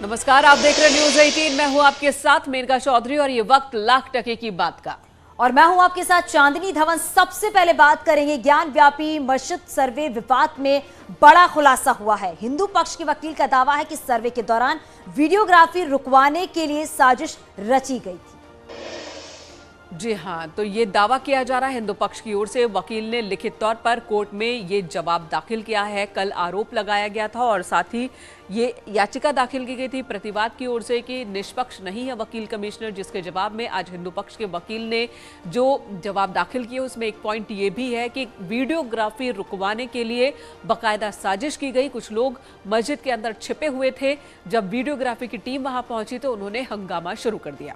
नमस्कार, आप देख रहे न्यूज 18। मैं हूं आपके साथ मेनका चौधरी और ये वक्त लाख टके की बात का। और मैं हूं आपके साथ चांदनी धवन। सबसे पहले बात करेंगे ज्ञान व्यापी मस्जिद सर्वे विवाद में बड़ा खुलासा हुआ है। हिंदू पक्ष के वकील का दावा है कि सर्वे के दौरान वीडियोग्राफी रुकवाने के लिए साजिश रची गई थी। जी हां, तो ये दावा किया जा रहा है हिंदू पक्ष की ओर से। वकील ने लिखित तौर पर कोर्ट में ये जवाब दाखिल किया है। कल आरोप लगाया गया था और साथ ही ये याचिका दाखिल की गई थी प्रतिवाद की ओर से कि निष्पक्ष नहीं है वकील कमिश्नर, जिसके जवाब में आज हिंदू पक्ष के वकील ने जो जवाब दाखिल किया उसमें एक पॉइंट ये भी है कि वीडियोग्राफी रुकवाने के लिए बाकायदा साजिश की गई। कुछ लोग मस्जिद के अंदर छिपे हुए थे। जब वीडियोग्राफी की टीम वहां पहुंची तो उन्होंने हंगामा शुरू कर दिया।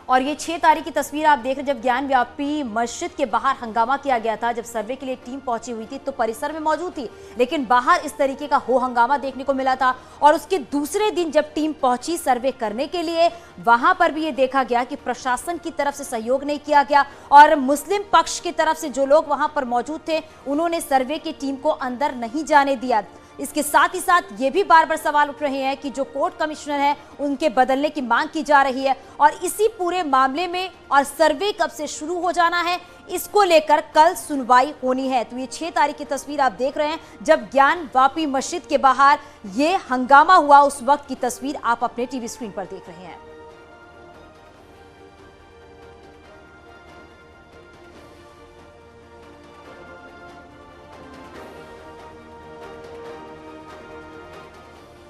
और ये 6 तारीख की तस्वीर आप देख रहे हैं, जब ज्ञान व्यापी मस्जिद के बाहर हंगामा किया गया था। जब सर्वे के लिए टीम पहुंची हुई थी तो परिसर में मौजूद थी, लेकिन बाहर इस तरीके का हो हंगामा देखने को मिला था। और उसके दूसरे दिन जब टीम पहुंची सर्वे करने के लिए, वहां पर भी ये देखा गया कि प्रशासन की तरफ से सहयोग नहीं किया गया और मुस्लिम पक्ष की तरफ से जो लोग वहां पर मौजूद थे उन्होंने सर्वे की टीम को अंदर नहीं जाने दिया। इसके साथ ही साथ ये भी बार बार सवाल उठ रहे हैं कि जो कोर्ट कमिश्नर है उनके बदलने की मांग की जा रही है। और इसी पूरे मामले में और सर्वे कब से शुरू हो जाना है, इसको लेकर कल सुनवाई होनी है। तो ये 6 तारीख की तस्वीर आप देख रहे हैं, जब ज्ञान व्यापी मस्जिद के बाहर ये हंगामा हुआ, उस वक्त की तस्वीर आप अपने टीवी स्क्रीन पर देख रहे हैं।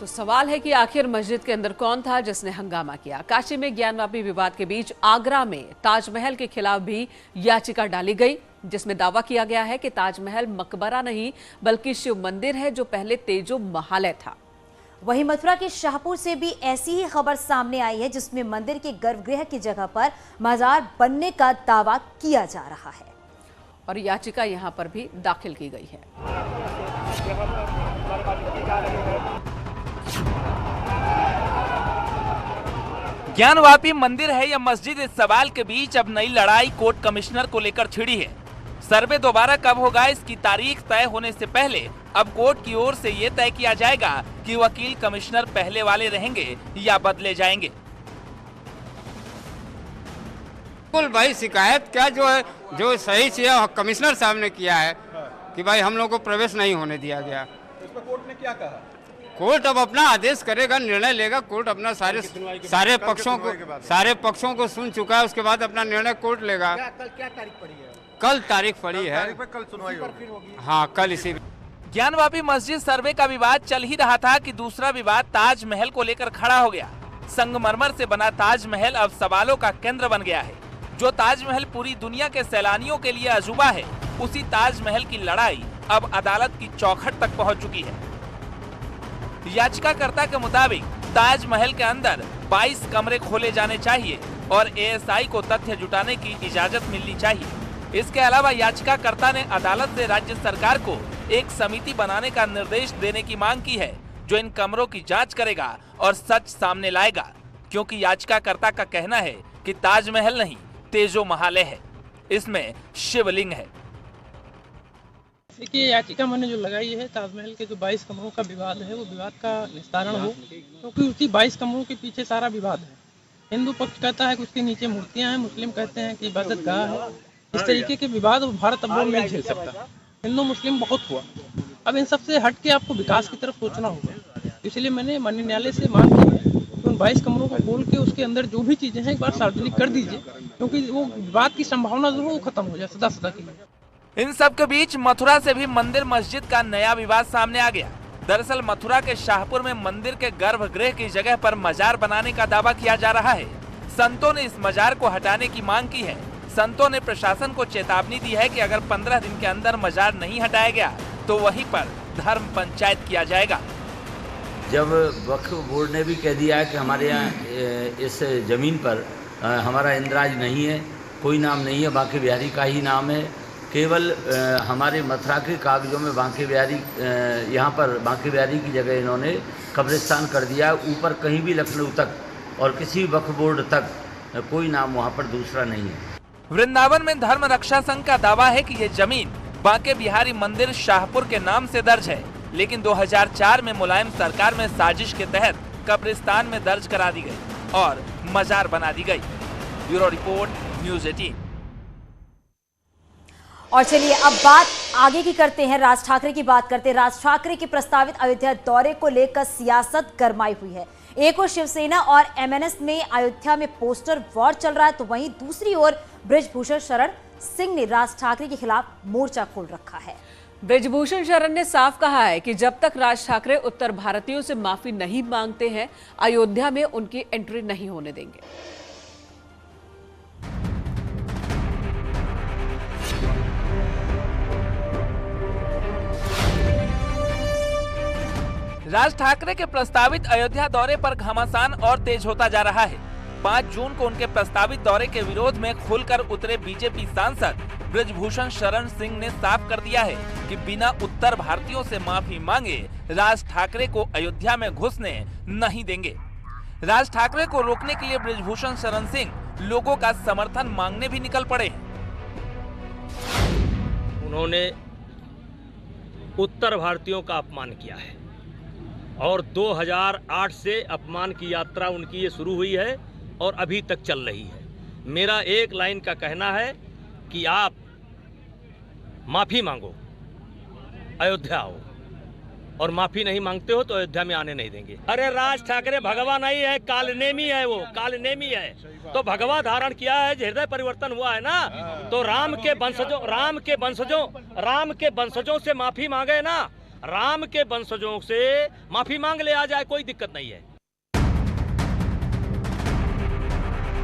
तो सवाल है कि आखिर मस्जिद के अंदर कौन था जिसने हंगामा किया। काशी में ज्ञानवापी विवाद के बीच आगरा में ताजमहल के खिलाफ भी याचिका डाली गई, जिसमें दावा किया गया है कि ताजमहल मकबरा नहीं बल्कि शिव मंदिर है जो पहले तेजो महालय था। वहीं मथुरा के शाहपुर से भी ऐसी ही खबर सामने आई है, जिसमें मंदिर के गर्भगृह की जगह पर मजार बनने का दावा किया जा रहा है और याचिका यहां पर भी दाखिल की गई है। ज्ञानवापी मंदिर है या मस्जिद, इस सवाल के बीच अब नई लड़ाई कोर्ट कमिश्नर को लेकर छिड़ी है। सर्वे दोबारा कब होगा, इसकी तारीख तय होने से पहले अब कोर्ट की ओर से ये तय किया जाएगा कि वकील कमिश्नर पहले वाले रहेंगे या बदले जाएंगे। बिल्कुल भाई, शिकायत क्या जो है, जो सही चीज कमिश्नर साहब ने किया है कि भाई हम लोग को प्रवेश नहीं होने दिया गया। इस पर कोर्ट ने क्या कहा? कोर्ट अब अपना आदेश करेगा, निर्णय लेगा। कोर्ट अपना सारे पक्षों को सुन चुका है, उसके बाद अपना निर्णय कोर्ट लेगा। क्या तारीख पड़ी है? कल तारीख पड़ी है। कल सुनवाई होगी। हाँ, कल इसी। ज्ञानवापी मस्जिद सर्वे का विवाद चल ही रहा था कि दूसरा विवाद ताजमहल को लेकर खड़ा हो गया। संगमरमर से बना ताजमहल अब सवालों का केंद्र बन गया है। जो ताजमहल पूरी दुनिया के सैलानियों के लिए अजूबा है, उसी ताजमहल की लड़ाई अब अदालत की चौखट तक पहुंच चुकी है। याचिकाकर्ता के मुताबिक ताजमहल के अंदर 22 कमरे खोले जाने चाहिए और एएसआई को तथ्य जुटाने की इजाजत मिलनी चाहिए। इसके अलावा याचिकाकर्ता ने अदालत से राज्य सरकार को एक समिति बनाने का निर्देश देने की मांग की है, जो इन कमरों की जांच करेगा और सच सामने लाएगा, क्योंकि याचिकाकर्ता का कहना है कि ताजमहल नहीं तेजो महालय है, इसमें शिवलिंग है। देखिए, याचिका मैंने जो लगाई है, ताजमहल के जो 22 कमरों का विवाद है वो विवाद का निस्तारण हो, क्योंकि उसी 22 कमरों के पीछे सारा विवाद है। हिंदू पक्ष कहता है कि उसके नीचे मूर्तियां हैं, मुस्लिम कहते हैं कि इबादत गाह है। इस तरीके के विवाद भारत अब नहीं झेल सकता। हिंदू मुस्लिम बहुत हुआ, अब इन सबसे हट के आपको विकास की तरफ सोचना होगा। इसलिए मैंने माननीय न्यायालय से मांग की है कि उन 22 कमरों को खोल के उसके अंदर जो भी चीजें हैं एक बार सार्वजनिक कर दीजिए, क्योंकि वो विवाद की संभावना जो है वो खत्म हो जाए सदा सदा के लिए। इन सब के बीच मथुरा से भी मंदिर मस्जिद का नया विवाद सामने आ गया। दरअसल मथुरा के शाहपुर में मंदिर के गर्भगृह की जगह पर मजार बनाने का दावा किया जा रहा है। संतों ने इस मजार को हटाने की मांग की है। संतों ने प्रशासन को चेतावनी दी है कि अगर 15 दिन के अंदर मजार नहीं हटाया गया तो वहीं पर धर्म पंचायत किया जाएगा। जब वक्फ बोर्ड ने भी कह दिया है कि हमारे यहाँ इस जमीन पर हमारा इंद्राज नहीं है, कोई नाम नहीं है, बांके बिहारी का ही नाम है, केवल हमारे मथुरा के कागजों में बांके बिहारी, यहाँ पर बांके बिहारी की जगह इन्होंने कब्रिस्तान कर दिया। ऊपर कहीं भी लखनऊ तक और किसी वक्फ बोर्ड तक कोई नाम वहाँ पर दूसरा नहीं है। वृंदावन में धर्म रक्षा संघ का दावा है कि ये जमीन बांके बिहारी मंदिर शाहपुर के नाम से दर्ज है, लेकिन 2004 में मुलायम सरकार में साजिश के तहत कब्रिस्तान में दर्ज करा दी गई और मजार बना दी गई। Bureau report, news 18। और चलिए अब बात आगे की करते हैं, राज ठाकरे की बात करते हैं। राज ठाकरे के प्रस्तावित अयोध्या दौरे को लेकर सियासत गरमाई हुई है। एक ओर शिवसेना और एमएनएस में अयोध्या में पोस्टर वॉर चल रहा है, तो वहीं दूसरी ओर बृजभूषण शरण सिंह ने राज ठाकरे के खिलाफ मोर्चा खोल रखा है। बृजभूषण शरण ने साफ कहा है कि जब तक राज ठाकरे उत्तर भारतीयों से माफी नहीं मांगते हैं, अयोध्या में उनकी एंट्री नहीं होने देंगे। राज ठाकरे के प्रस्तावित अयोध्या दौरे पर घमासान और तेज होता जा रहा है। 5 जून को उनके प्रस्तावित दौरे के विरोध में खुलकर उतरे बीजेपी सांसद बृजभूषण शरण सिंह ने साफ कर दिया है कि बिना उत्तर भारतीयों से माफी मांगे राज ठाकरे को अयोध्या में घुसने नहीं देंगे। राज ठाकरे को रोकने के लिए बृजभूषण शरण सिंह लोगों का समर्थन मांगने भी निकल पड़े हैं। उन्होंने उत्तर भारतीयों का अपमान किया है और 2008 से अपमान की यात्रा उनकी ये शुरू हुई है और अभी तक चल रही है। मेरा एक लाइन का कहना है कि आप माफ़ी मांगो, अयोध्या आओ, और माफ़ी नहीं मांगते हो तो अयोध्या में आने नहीं देंगे। अरे राज ठाकरे भगवा नहीं है, कालनेमी है, वो कालनेमी है। तो भगवा धारण किया है, हृदय परिवर्तन हुआ है ना, तो राम के वंशजों से माफ़ी मांगे ना, राम के वंशजों से माफी मांग ले, आ जाए, कोई दिक्कत नहीं है।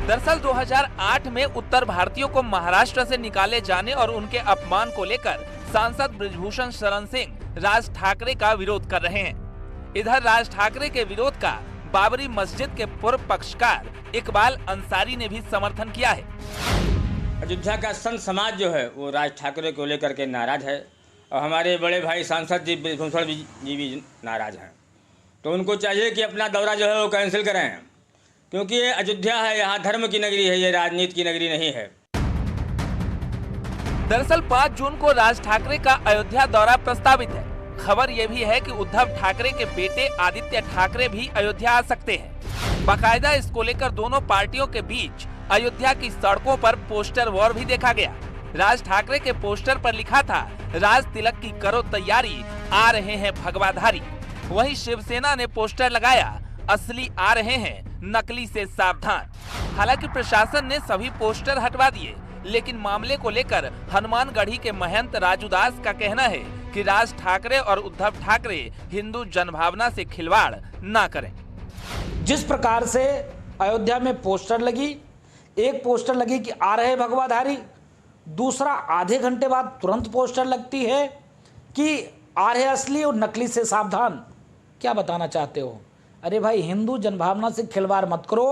दरअसल 2008 में उत्तर भारतीयों को महाराष्ट्र से निकाले जाने और उनके अपमान को लेकर सांसद बृजभूषण शरण सिंह राज ठाकरे का विरोध कर रहे हैं। इधर राज ठाकरे के विरोध का बाबरी मस्जिद के पूर्व पक्षकार इकबाल अंसारी ने भी समर्थन किया है। अयोध्या का संत समाज जो है वो राज ठाकरे को लेकर के नाराज है और हमारे बड़े भाई सांसद जी बृजभूषण जी भी नाराज हैं। तो उनको चाहिए कि अपना दौरा जो है वो कैंसिल करें, क्योंकि ये अयोध्या है, यहाँ धर्म की नगरी है, ये राजनीति की नगरी नहीं है। दरअसल 5 जून को राज ठाकरे का अयोध्या दौरा प्रस्तावित है। खबर ये भी है कि उद्धव ठाकरे के बेटे आदित्य ठाकरे भी अयोध्या आ सकते हैं। बाकायदा इसको लेकर दोनों पार्टियों के बीच अयोध्या की सड़कों पर पोस्टर वॉर भी देखा गया। राज ठाकरे के पोस्टर पर लिखा था, राज तिलक की करो तैयारी, आ रहे हैं भगवाधारी। वहीं शिवसेना ने पोस्टर लगाया, असली आ रहे हैं, नकली से सावधान। हालांकि प्रशासन ने सभी पोस्टर हटवा दिए, लेकिन मामले को लेकर हनुमानगढ़ी के महंत राजू दास का कहना है कि राज ठाकरे और उद्धव ठाकरे हिंदू जनभावना से खिलवाड़ ना करें। जिस प्रकार से अयोध्या में पोस्टर लगी, एक पोस्टर लगी कि आ रहे भगवाधारी, दूसरा आधे घंटे बाद तुरंत पोस्टर लगती है कि आ रहे असली और नकली से सावधान। क्या बताना चाहते हो? अरे भाई, हिंदू जनभावना से खिलवाड़ मत करो।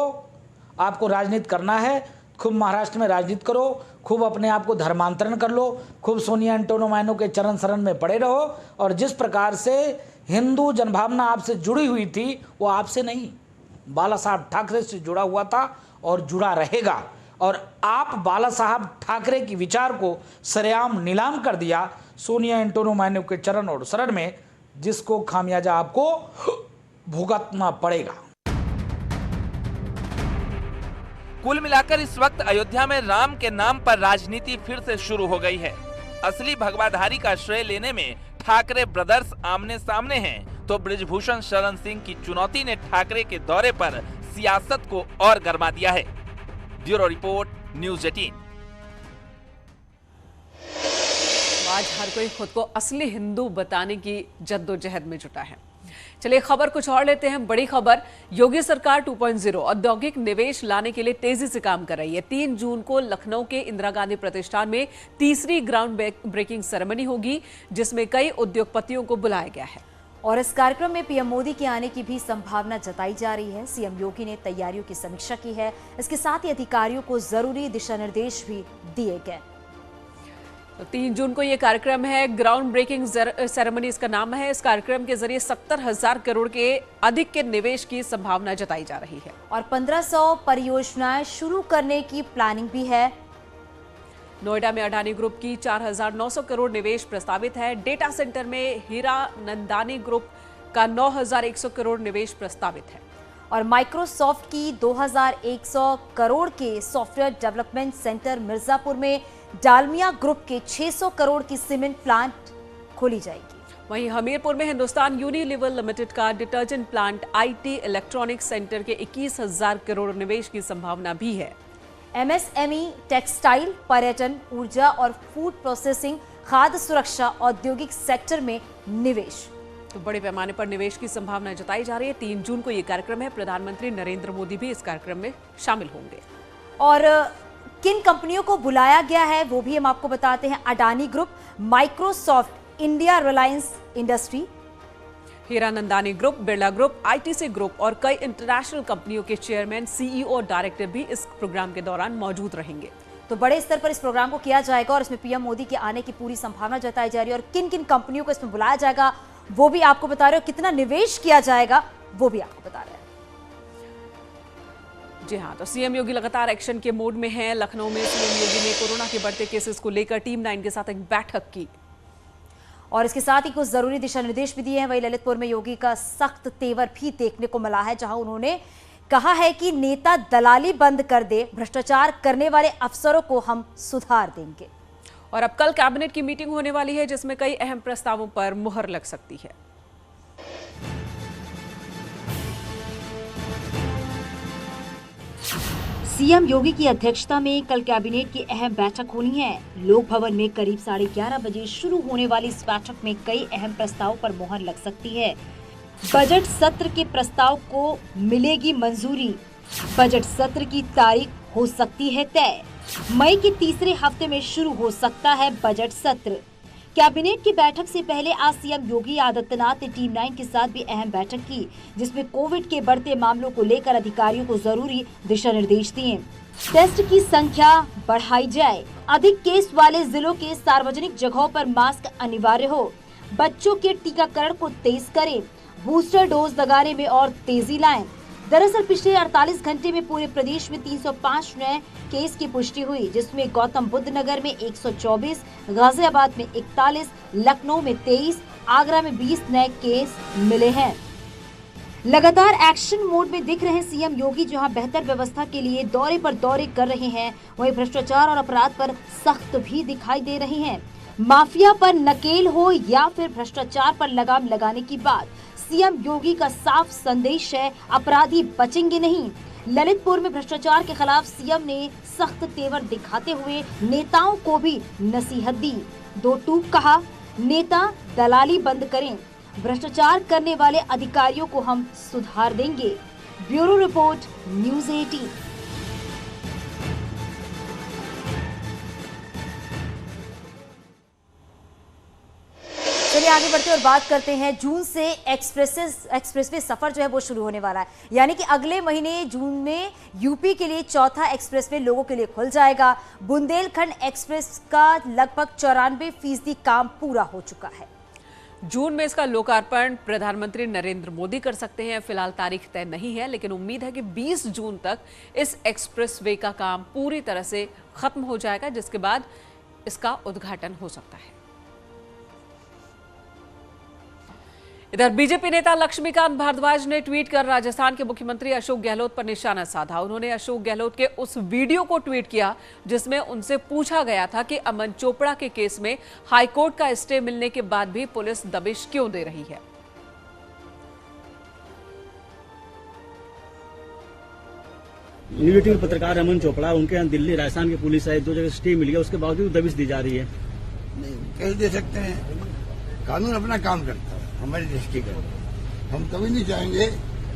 आपको राजनीति करना है, खूब महाराष्ट्र में राजनीति करो, खूब अपने आप को धर्मांतरण कर लो, खूब सोनिया एंटोनो मायनो के चरण शरण में पड़े रहो। और जिस प्रकार से हिंदू जनभावना आपसे जुड़ी हुई थी, वो आपसे नहीं, बाला साहब ठाकरे से जुड़ा हुआ था और जुड़ा रहेगा। और आप बाला साहब ठाकरे की विचार को सरेआम नीलाम कर दिया सोनिया एंटोनो मायनो के चरण और शरण में, जिसको खामियाजा आपको भुगतना पड़ेगा। कुल मिलाकर इस वक्त अयोध्या में राम के नाम पर राजनीति फिर से शुरू हो गई है। असली भगवाधारी का श्रेय लेने में ठाकरे ब्रदर्स आमने सामने हैं, तो बृजभूषण शरण सिंह की चुनौती ने ठाकरे के दौरे पर सियासत को और गरमा दिया है। Bureau report, news 18। आज हर कोई खुद को असली हिंदू बताने की जद्दोजहद में जुटा है। चलिए खबर कुछ और लेते हैं। बड़ी खबर, योगी सरकार 2.0 औद्योगिक निवेश लाने के लिए तेजी से काम कर रही है। 3 जून को लखनऊ के इंदिरा गांधी प्रतिष्ठान में तीसरी ग्राउंड ब्रेकिंग सेरेमनी होगी, जिसमें कई उद्योगपतियों को बुलाया गया है। और इस कार्यक्रम में पीएम मोदी के आने की भी संभावना जताई जा रही है। सीएम योगी ने तैयारियों की समीक्षा की है। इसके साथ ही अधिकारियों को जरूरी दिशा निर्देश भी दिए गए। तो 3 जून को ये कार्यक्रम है, ग्राउंड ब्रेकिंग सेरेमनी इसका नाम है। इस कार्यक्रम के जरिए 70,000 करोड़ के अधिक के निवेश की संभावना जताई जा रही है और 1500 परियोजनाएं शुरू करने की प्लानिंग भी है। नोएडा में अडानी ग्रुप की 4,900 करोड़ निवेश प्रस्तावित है। डेटा सेंटर में हीरा नंदानी ग्रुप का 9,100 करोड़ निवेश प्रस्तावित है। और माइक्रोसॉफ्ट की 2100 करोड़ के सॉफ्टवेयर डेवलपमेंट सेंटर मिर्जापुर में डालमिया ग्रुप के 600 करोड़ की सीमेंट प्लांट खोली जाएगी। वहीं हमीरपुर में हिंदुस्तान यूनिलीवर लिमिटेड का detergent plant IT electronics centre के 21,000 करोड़ निवेश की संभावना भी है। एमएसएमई, टेक्सटाइल, पर्यटन, ऊर्जा और फूड प्रोसेसिंग, खाद्य सुरक्षा, औद्योगिक सेक्टर में निवेश। तो बड़े पैमाने पर निवेश की संभावना जताई जा रही है। 3 जून को ये कार्यक्रम है। प्रधानमंत्री नरेंद्र मोदी भी इस कार्यक्रम में शामिल होंगे। और किन कंपनियों को बुलाया गया है वो भी हम आपको बताते हैं। Adani group, Microsoft India, Reliance industry, Hiranandani group, Birla group, ITC group और कई इंटरनेशनल कंपनियों के चेयरमैन, सीईओ और डायरेक्टर भी इस प्रोग्राम के दौरान मौजूद रहेंगे। तो बड़े स्तर पर इस प्रोग्राम को किया जाएगा और इसमें पीएम मोदी के आने की पूरी संभावना जताई जा रही है। और किन किन कंपनियों को इसमें बुलाया जाएगा वो भी आपको बता रहे हो, कितना निवेश किया जाएगा वो भी आपको बता रहे हैं। जी हाँ, तो सीएम योगी लगातार एक्शन के मोड में हैं। लखनऊ में सीएम योगी ने कोरोना के बढ़ते केसेस को लेकर टीम 9 के साथ एक बैठक की और इसके साथ ही कुछ जरूरी दिशा निर्देश भी दिए हैं। वहीं ललितपुर में योगी का सख्त तेवर भी देखने को मिला है, जहां उन्होंने कहा है कि नेता दलाली बंद कर दे, भ्रष्टाचार करने वाले अफसरों को हम सुधार देंगे। और अब कल कैबिनेट की मीटिंग होने वाली है, जिसमें कई अहम प्रस्तावों पर मुहर लग सकती है। सीएम योगी की अध्यक्षता में कल कैबिनेट की अहम बैठक होनी है। लोक भवन में करीब 11:30 बजे शुरू होने वाली इस बैठक में कई अहम प्रस्तावों पर मुहर लग सकती है। बजट सत्र के प्रस्ताव को मिलेगी मंजूरी। बजट सत्र की तारीख हो सकती है तय। मई के तीसरे हफ्ते में शुरू हो सकता है बजट सत्र। कैबिनेट की बैठक से पहले आज सीएम योगी आदित्यनाथ ने टीम 9 के साथ भी अहम बैठक की, जिसमें कोविड के बढ़ते मामलों को लेकर अधिकारियों को जरूरी दिशा निर्देश दिए। टेस्ट की संख्या बढ़ाई जाए, अधिक केस वाले जिलों के सार्वजनिक जगहों पर मास्क अनिवार्य हो, बच्चों के टीकाकरण को तेज करें, बूस्टर डोज लगाने में और तेजी लाएं। दरअसल पिछले 48 घंटे में पूरे प्रदेश में 305 नए केस की पुष्टि हुई, जिसमें गौतम बुद्ध नगर में 124, गाजियाबाद में 41, लखनऊ में 23, आगरा में 20 नए केस मिले हैं। लगातार एक्शन मोड में दिख रहे सीएम योगी, जहां बेहतर व्यवस्था के लिए दौरे पर दौरे कर रहे हैं, वहीं भ्रष्टाचार और अपराध पर सख्त भी दिखाई दे रही हैं। माफिया पर नकेल हो या फिर भ्रष्टाचार पर लगाम लगाने की बात, सीएम योगी का साफ संदेश है, अपराधी बचेंगे नहीं। ललितपुर में भ्रष्टाचार के खिलाफ सीएम ने सख्त तेवर दिखाते हुए नेताओं को भी नसीहत दी। 2 टूक कहा, नेता दलाली बंद करें, भ्रष्टाचार करने वाले अधिकारियों को हम सुधार देंगे। Bureau report, news 18। चलिए आगे बढ़ते और बात करते हैं। जून से एक्सप्रेसवे सफर जो है वो शुरू होने वाला है, यानी कि अगले महीने जून में यूपी के लिए चौथा एक्सप्रेसवे लोगों के लिए खुल जाएगा। बुंदेलखंड एक्सप्रेस का लगभग 94% काम पूरा हो चुका है। जून में इसका लोकार्पण प्रधानमंत्री नरेंद्र मोदी कर सकते हैं। फिलहाल तारीख तय नहीं है, लेकिन उम्मीद है कि 20 जून तक इस एक्सप्रेसवे का काम पूरी तरह से खत्म हो जाएगा, जिसके बाद इसका उद्घाटन हो सकता है। इधर बीजेपी नेता लक्ष्मीकांत भारद्वाज ने ट्वीट कर राजस्थान के मुख्यमंत्री अशोक गहलोत पर निशाना साधा। उन्होंने अशोक गहलोत के उस वीडियो को ट्वीट किया जिसमें उनसे पूछा गया था कि अमन चोपड़ा के केस में हाईकोर्ट का स्टे मिलने के बाद भी पुलिस दबिश क्यों दे रही है। न्यूज़ पत्रकार अमन चोपड़ा, उनके यहाँ दिल्ली राजस्थान की पुलिस है, 2 जगह स्टे मिल गया, उसके बावजूद दबिश दी जा रही है। नहीं, कैसे दे सकते हैं? कानून अपना काम करता है हमारे दृष्टिगत। हम कभी नहीं चाहेंगे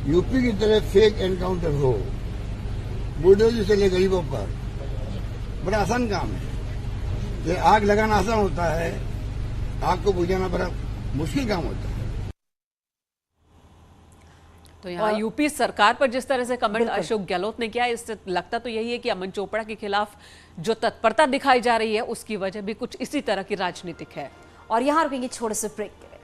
यूपी की तरह फेक एनकाउंटर हो, बुलडोजर चले गरीबों पर। बड़ा आसान काम है। ये आग लगाना आसान होता है, आग को बुझाना बड़ा मुश्किल काम होता है। तो यहाँ यूपी सरकार पर जिस तरह से कमेंट अशोक गहलोत ने किया, इससे लगता तो यही है कि अमन चोपड़ा के खिलाफ जो तत्परता दिखाई जा रही है उसकी वजह भी कुछ इसी तरह की राजनीतिक है। और यहाँ रुकेंगे छोटे से ब्रेक के लिए।